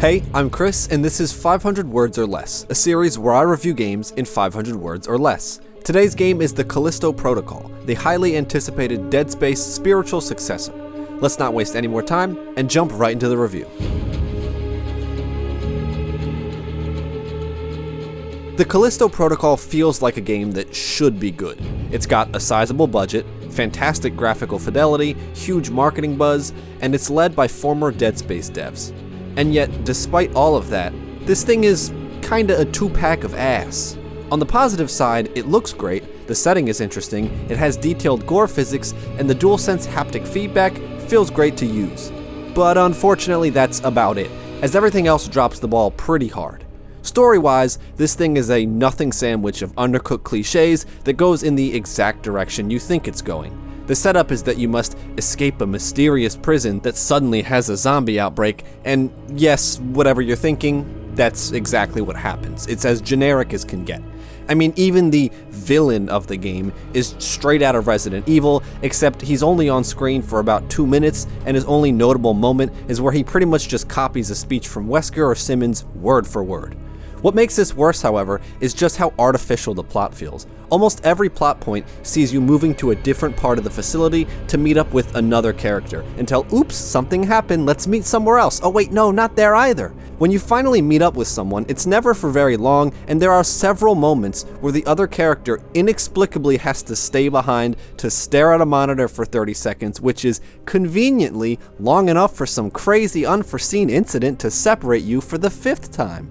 Hey, I'm Chris, and this is 500 Words or Less, a series where I review games in 500 words or less. Today's game is the Callisto Protocol, the highly anticipated Dead Space spiritual successor. Let's not waste any more time and jump right into the review. The Callisto Protocol feels like a game that should be good. It's got a sizable budget, fantastic graphical fidelity, huge marketing buzz, and it's led by former Dead Space devs. And yet, despite all of that, this thing is kinda a two-pack of ass. On the positive side, it looks great, the setting is interesting, it has detailed gore physics, and the DualSense haptic feedback feels great to use. But unfortunately, that's about it, as everything else drops the ball pretty hard. Story-wise, this thing is a nothing sandwich of undercooked cliches that goes in the exact direction you think it's going. The setup is that you must escape a mysterious prison that suddenly has a zombie outbreak, and yes, whatever you're thinking, that's exactly what happens. It's as generic as can get. I mean, even the villain of the game is straight out of Resident Evil, except he's only on screen for about 2 minutes, and his only notable moment is where he pretty much just copies a speech from Wesker or Simmons word for word. What makes this worse, however, is just how artificial the plot feels. Almost every plot point sees you moving to a different part of the facility to meet up with another character, until oops, something happened, let's meet somewhere else. Oh wait, no, not there either. When you finally meet up with someone, it's never for very long, and there are several moments where the other character inexplicably has to stay behind to stare at a monitor for 30 seconds, which is conveniently long enough for some crazy unforeseen incident to separate you for the 5th time.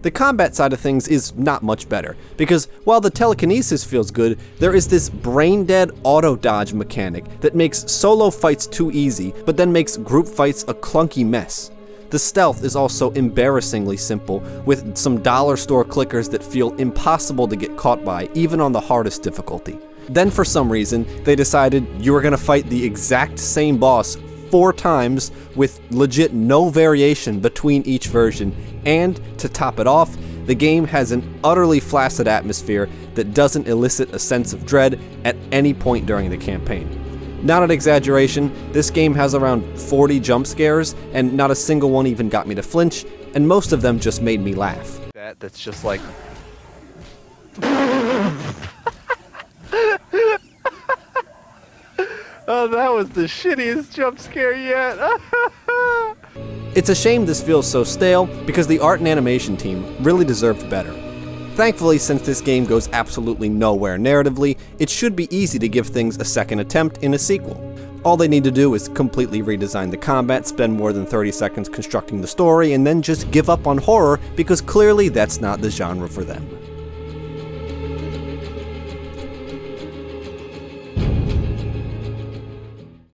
The combat side of things is not much better, because while the telekinesis feels good, there is this brain-dead auto-dodge mechanic that makes solo fights too easy, but then makes group fights a clunky mess. The stealth is also embarrassingly simple, with some dollar store clickers that feel impossible to get caught by, even on the hardest difficulty. Then for some reason, they decided you were gonna fight the exact same boss 4 times with legit no variation between each version, and to top it off, the game has an utterly flaccid atmosphere that doesn't elicit a sense of dread at any point during the campaign. Not an exaggeration, this game has around 40 jump scares, and not a single one even got me to flinch, and most of them just made me laugh. That's just like... Oh, that was the shittiest jump scare yet. It's a shame this feels so stale, because the art and animation team really deserved better. Thankfully, since this game goes absolutely nowhere narratively, it should be easy to give things a second attempt in a sequel. All they need to do is completely redesign the combat, spend more than 30 seconds constructing the story, and then just give up on horror, because clearly that's not the genre for them.